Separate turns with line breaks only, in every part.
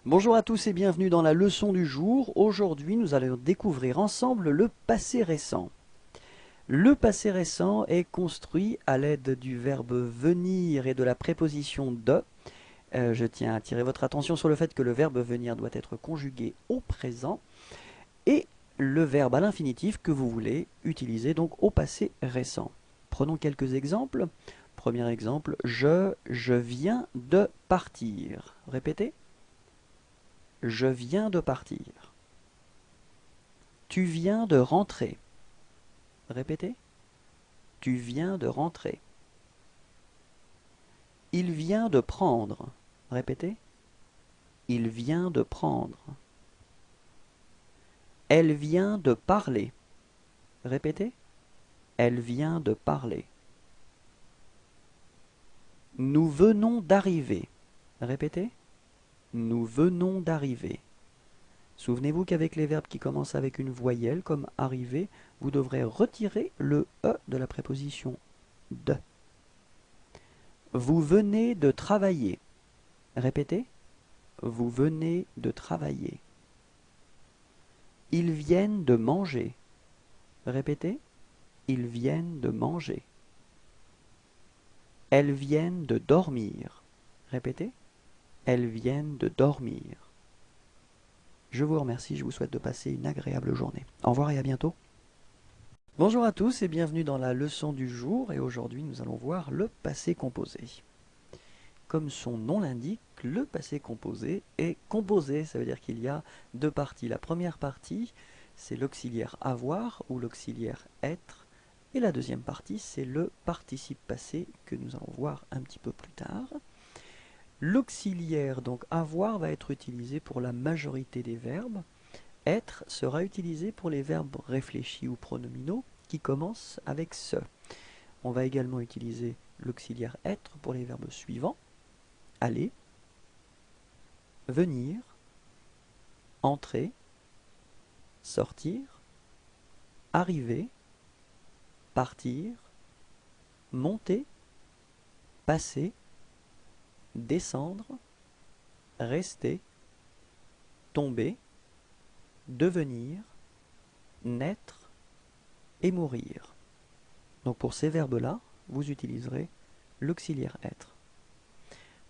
Bonjour à tous et bienvenue dans la leçon du jour. Aujourd'hui, nous allons découvrir ensemble le passé récent. Le passé récent est construit à l'aide du verbe venir et de la préposition de. Je tiens à attirer votre attention sur le fait que le verbe venir doit être conjugué au présent et le verbe à l'infinitif que vous voulez utiliser donc au passé récent. Prenons quelques exemples. Premier exemple, je viens de partir. Répétez. Je viens de partir. Tu viens de rentrer. Répétez. Tu viens de rentrer. Il vient de prendre. Répétez. Il vient de prendre. Elle vient de parler. Répétez. Elle vient de parler. Nous venons d'arriver. Répétez. Nous venons d'arriver. Souvenez-vous qu'avec les verbes qui commencent avec une voyelle, comme arriver, vous devrez retirer le E de la préposition de. Vous venez de travailler. Répétez. Vous venez de travailler. Ils viennent de manger. Répétez. Ils viennent de manger. Elles viennent de dormir. Répétez. Elles viennent de dormir. Je vous remercie, je vous souhaite de passer une agréable journée. Au revoir et à bientôt. Bonjour à tous et bienvenue dans la leçon du jour et aujourd'hui nous allons voir le passé composé. Comme son nom l'indique, le passé composé est composé, ça veut dire qu'il y a deux parties. La première partie, c'est l'auxiliaire avoir ou l'auxiliaire être, et la deuxième partie, c'est le participe passé que nous allons voir un petit peu plus tard. L'auxiliaire, donc avoir, va être utilisé pour la majorité des verbes. Être sera utilisé pour les verbes réfléchis ou pronominaux qui commencent avec ce. On va également utiliser l'auxiliaire être pour les verbes suivants. Aller, venir, entrer, sortir, arriver, partir, monter, passer, descendre, rester, tomber, devenir, naître et mourir. Donc pour ces verbes-là, vous utiliserez l'auxiliaire être.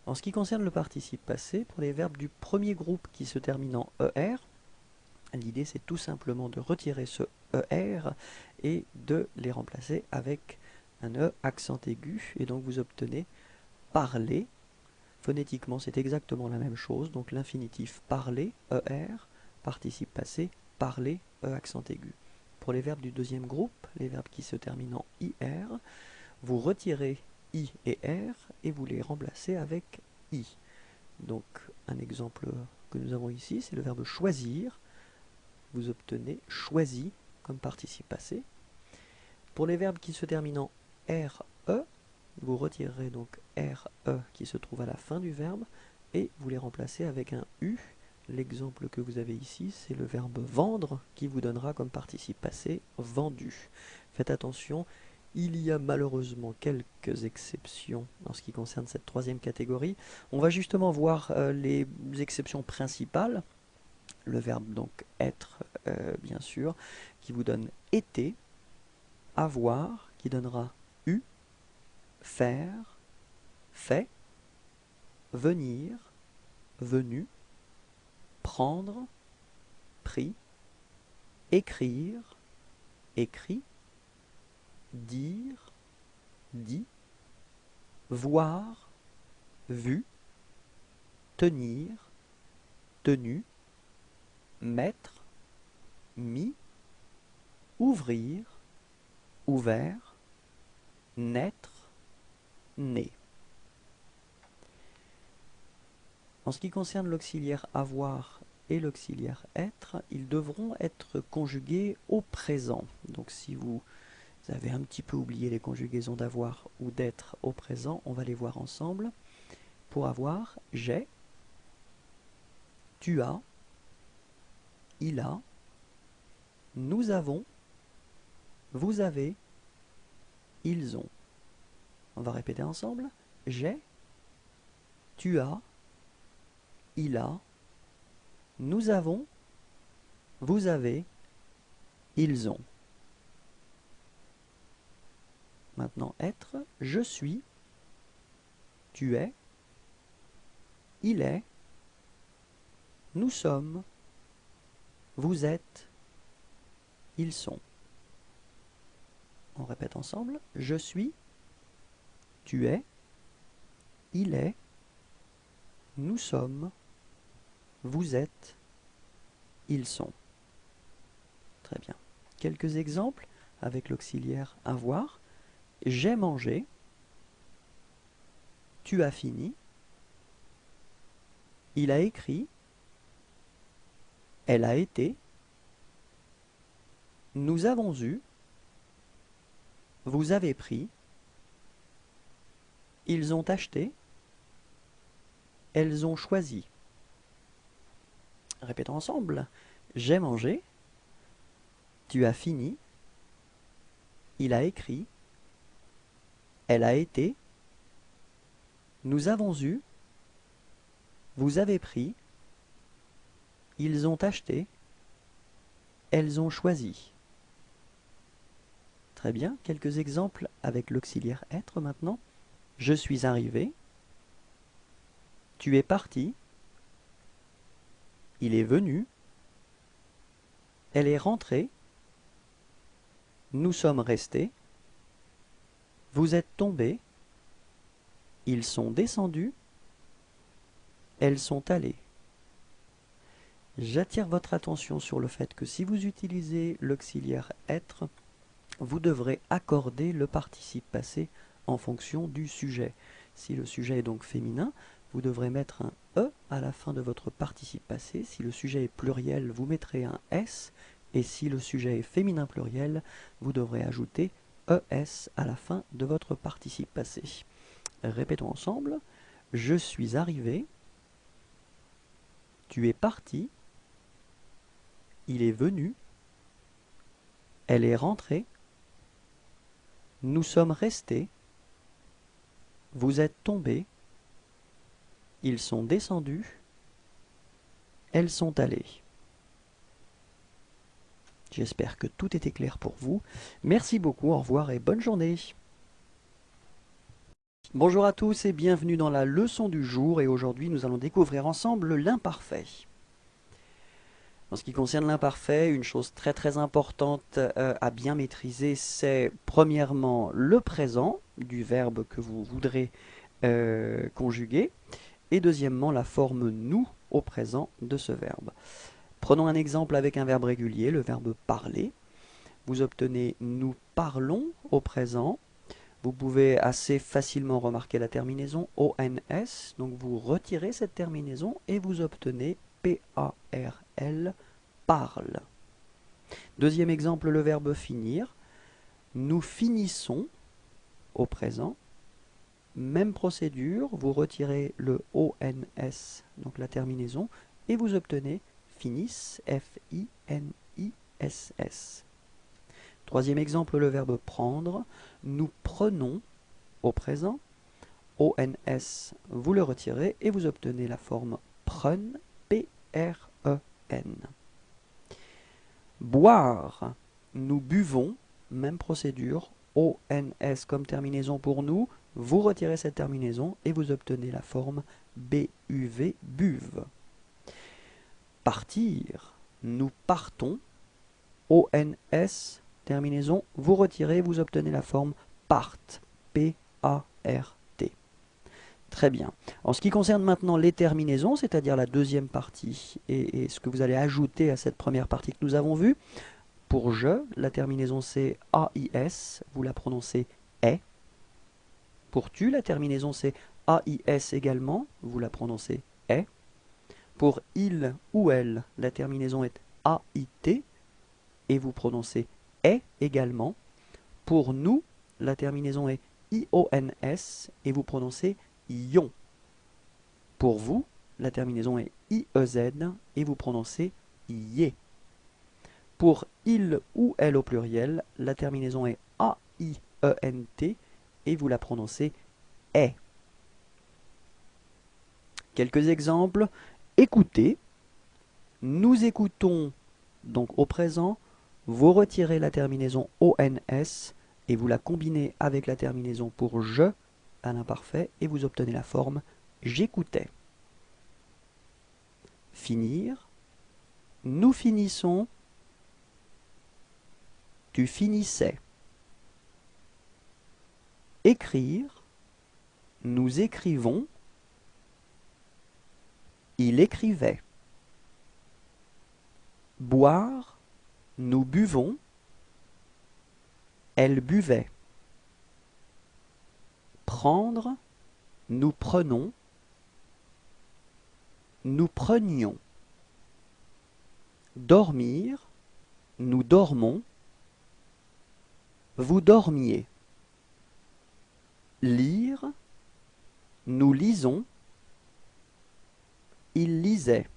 En ce qui concerne le participe passé, pour les verbes du premier groupe qui se terminent en ER, l'idée c'est tout simplement de retirer ce ER et de les remplacer avec un E accent aigu, et donc vous obtenez parler. Phonétiquement c'est exactement la même chose, donc l'infinitif parler, ER, participe passé, parler, E accent aigu. Pour les verbes du deuxième groupe, les verbes qui se terminent en IR, vous retirez I et R et vous les remplacez avec I. Donc un exemple que nous avons ici, c'est le verbe choisir. Vous obtenez choisi comme participe passé. Pour les verbes qui se terminent en RE, vous retirerez donc RE qui se trouve à la fin du verbe et vous les remplacez avec un U. L'exemple que vous avez ici, c'est le verbe vendre qui vous donnera comme participe passé vendu. Faites attention, il y a malheureusement quelques exceptions en ce qui concerne cette troisième catégorie. On va justement voir les exceptions principales. Le verbe donc être, bien sûr, qui vous donne été, avoir, qui donnera eu, faire, fait, venir, venu, prendre, pris, écrire, écrit, dire, dit, voir, vu, tenir, tenu, mettre, mis, ouvrir, ouvert, naître, né. En ce qui concerne l'auxiliaire avoir et l'auxiliaire être, ils devront être conjugués au présent. Donc si vous avez un petit peu oublié les conjugaisons d'avoir ou d'être au présent, on va les voir ensemble. Pour avoir, j'ai, tu as, il a, nous avons, vous avez, ils ont. On va répéter ensemble. J'ai, tu as, il a, nous avons, vous avez, ils ont. Maintenant, être, je suis, tu es, il est, nous sommes, vous êtes, ils sont. On répète ensemble. Je suis, tu es, il est, nous sommes, vous êtes, ils sont. Très bien. Quelques exemples avec l'auxiliaire avoir. J'ai mangé, tu as fini, il a écrit, elle a été, nous avons eu, vous avez pris, ils ont acheté, elles ont choisi. Répétons ensemble. J'ai mangé, tu as fini, il a écrit, elle a été, nous avons eu, vous avez pris, ils ont acheté, elles ont choisi. Très bien, quelques exemples avec l'auxiliaire être maintenant. Je suis arrivé, tu es parti, il est venu, elle est rentrée, nous sommes restés, vous êtes tombés, ils sont descendus, elles sont allées. J'attire votre attention sur le fait que si vous utilisez l'auxiliaire être, vous devrez accorder le participe passé en fonction du sujet. Si le sujet est donc féminin, vous devrez mettre un E à la fin de votre participe passé. Si le sujet est pluriel, vous mettrez un S. Et si le sujet est féminin pluriel, vous devrez ajouter ES à la fin de votre participe passé. Répétons ensemble. Je suis arrivé. Tu es parti. Il est venu. Elle est rentrée. Nous sommes restés. Vous êtes tombés. Ils sont descendus. Elles sont allées. J'espère que tout était clair pour vous. Merci beaucoup, au revoir et bonne journée. Bonjour à tous et bienvenue dans la leçon du jour. Et aujourd'hui, nous allons découvrir ensemble l'imparfait. En ce qui concerne l'imparfait, une chose très importante à bien maîtriser, c'est premièrement le présent du verbe que vous voudrez conjuguer. Et deuxièmement, la forme nous au présent de ce verbe. Prenons un exemple avec un verbe régulier, le verbe parler. Vous obtenez nous parlons au présent. Vous pouvez assez facilement remarquer la terminaison ONS. Donc vous retirez cette terminaison et vous obtenez PARL, parle. Deuxième exemple, le verbe finir. Nous finissons au présent. Même procédure, vous retirez le ONS, donc la terminaison, et vous obtenez finisse, F-I-N-I-S-S. Troisième exemple, le verbe prendre. Nous prenons au présent. ONS, vous le retirez et vous obtenez la forme prenne, P-R-E-N. Boire. Nous buvons. Même procédure. ONS comme terminaison pour nous. Vous retirez cette terminaison et vous obtenez la forme B-U-V, buve. Partir. Nous partons. ONS, terminaison, vous retirez, vous obtenez la forme part. P-A-R-T. Très bien. En ce qui concerne maintenant les terminaisons, c'est-à-dire la deuxième partie et ce que vous allez ajouter à cette première partie que nous avons vue, pour je, la terminaison c'est A-I-S, vous la prononcez est. Pour tu, la terminaison c'est A-I-S également, vous la prononcez est. Pour il ou elle, la terminaison est A-I-T et vous prononcez est également. Pour nous, la terminaison est I-O-N-S et vous prononcez ion. Pour vous, la terminaison est I-E-Z et vous prononcez ié. Pour il ou elle au pluriel, la terminaison est A-I-E-N-T et vous la prononcez est. Quelques exemples. Écoutez. Nous écoutons, donc au présent, vous retirez la terminaison ONS et vous la combinez avec la terminaison pour je à l'imparfait et vous obtenez la forme j'écoutais. Finir. Nous finissons. Tu finissais. Écrire. Nous écrivons. Il écrivait. Boire. Nous buvons. Elle buvait. Prendre. Nous prenons. Nous prenions. Dormir. Nous dormons. Vous dormiez. Lire. Nous lisons. Il lisait.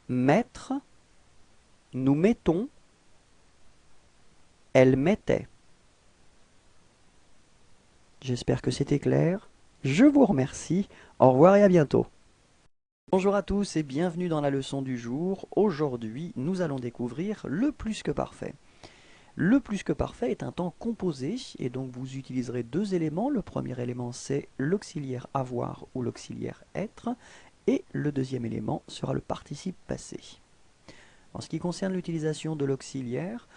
Mettre. Nous mettons. Elle mettait. J'espère que c'était clair. Je vous remercie. Au revoir et à bientôt. Bonjour à tous et bienvenue dans la leçon du jour. Aujourd'hui, nous allons découvrir le plus que parfait. Le plus que parfait est un temps composé et donc vous utiliserez deux éléments. Le premier élément c'est l'auxiliaire avoir ou l'auxiliaire être et le deuxième élément sera le participe passé. En ce qui concerne l'utilisation de l'auxiliaire,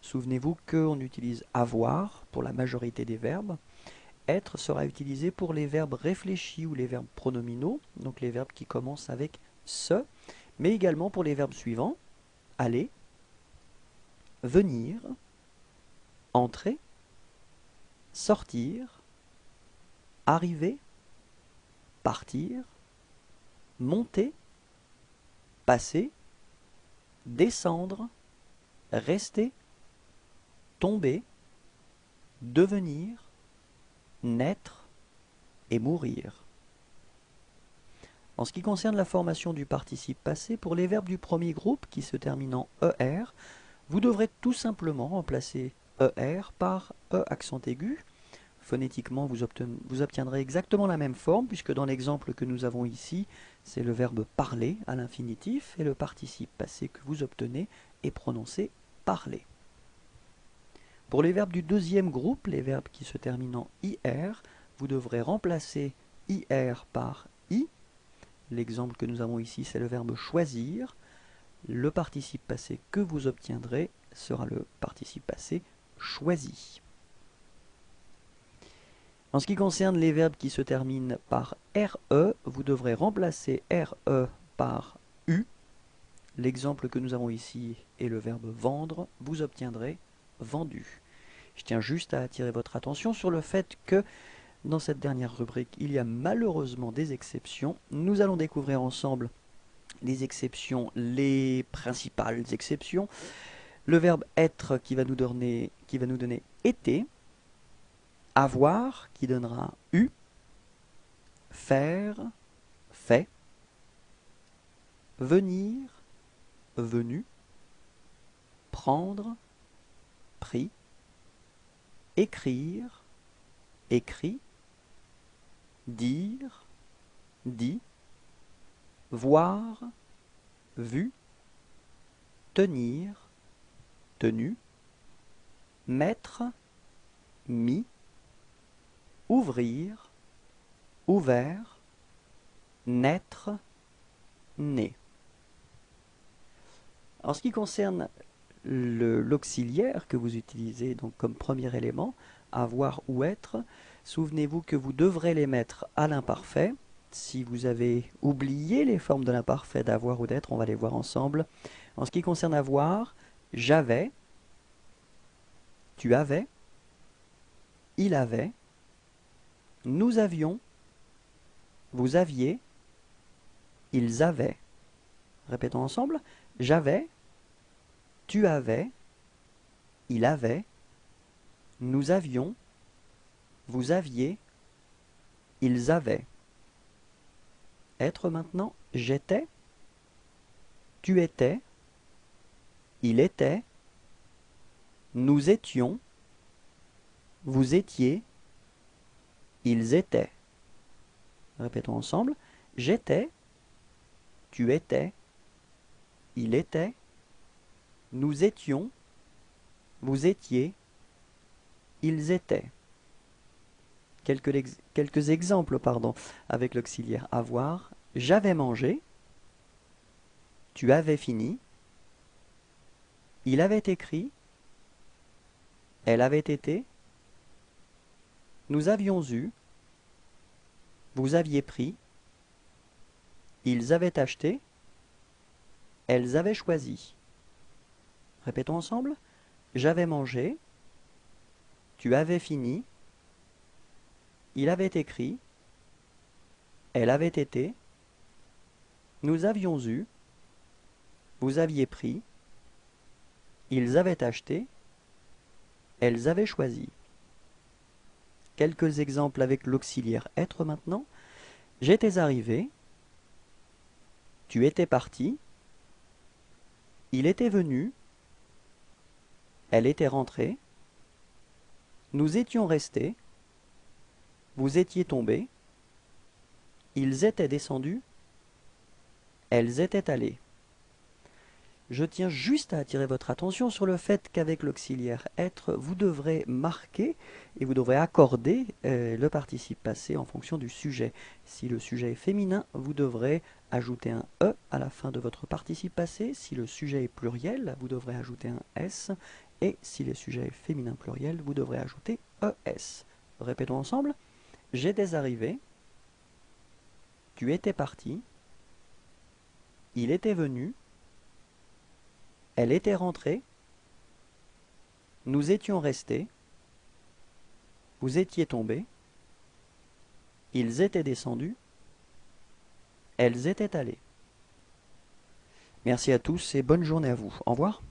souvenez-vous qu'on utilise avoir pour la majorité des verbes. Être sera utilisé pour les verbes réfléchis ou les verbes pronominaux, donc les verbes qui commencent avec ce, mais également pour les verbes suivants, aller, venir, entrer, sortir, arriver, partir, monter, passer, descendre, rester, tomber, devenir, naître et mourir. En ce qui concerne la formation du participe passé, pour les verbes du premier groupe qui se terminent en ER, vous devrez tout simplement remplacer ER par E accent aigu. Phonétiquement, vous obtiendrez exactement la même forme, puisque dans l'exemple que nous avons ici, c'est le verbe parler à l'infinitif, et le participe passé que vous obtenez est prononcé parler. Pour les verbes du deuxième groupe, les verbes qui se terminent en IR, vous devrez remplacer IR par I. L'exemple que nous avons ici, c'est le verbe choisir. Le participe passé que vous obtiendrez sera le participe passé choisi. En ce qui concerne les verbes qui se terminent par RE, vous devrez remplacer RE par U. L'exemple que nous avons ici est le verbe vendre. Vous obtiendrez vendu. Je tiens juste à attirer votre attention sur le fait que dans cette dernière rubrique, il y a malheureusement des exceptions. Nous allons découvrir ensemble les exceptions, les principales exceptions. Le verbe être qui va nous donner été, avoir qui donnera eu, faire, fait, venir, venu, prendre, pris, écrire, écrit, dire, dit, voir, vu, tenir, tenu, mettre, mis, ouvrir, ouvert, naître, né. En ce qui concerne l'auxiliaire que vous utilisez donc comme premier élément, avoir ou être, souvenez-vous que vous devrez les mettre à l'imparfait. Si vous avez oublié les formes de l'imparfait d'avoir ou d'être, on va les voir ensemble. En ce qui concerne avoir, j'avais, tu avais, il avait, nous avions, vous aviez, ils avaient. Répétons ensemble. J'avais, tu avais, il avait, nous avions, vous aviez, ils avaient. Être maintenant, j'étais, tu étais, il était, nous étions, vous étiez, ils étaient. Répétons ensemble. J'étais, tu étais, il était, nous étions, vous étiez, ils étaient. Quelques exemples, avec l'auxiliaire avoir. J'avais mangé, tu avais fini, il avait écrit, elle avait été, nous avions eu, vous aviez pris, ils avaient acheté, elles avaient choisi. Répétons ensemble. J'avais mangé, tu avais fini, il avait écrit, elle avait été, nous avions eu, vous aviez pris, ils avaient acheté, elles avaient choisi. Quelques exemples avec l'auxiliaire être maintenant. J'étais arrivé, tu étais parti, il était venu, elle était rentrée, nous étions restés, vous étiez tombés, ils étaient descendus, elles étaient allées. Je tiens juste à attirer votre attention sur le fait qu'avec l'auxiliaire être, vous devrez marquer et vous devrez accorder le participe passé en fonction du sujet. Si le sujet est féminin, vous devrez ajouter un E à la fin de votre participe passé. Si le sujet est pluriel, vous devrez ajouter un S. Et si le sujet est féminin pluriel, vous devrez ajouter ES. Répétons ensemble. J'étais arrivé, tu étais parti, il était venu, elle était rentrée, nous étions restés, vous étiez tombés, ils étaient descendus, elles étaient allées. Merci à tous et bonne journée à vous. Au revoir.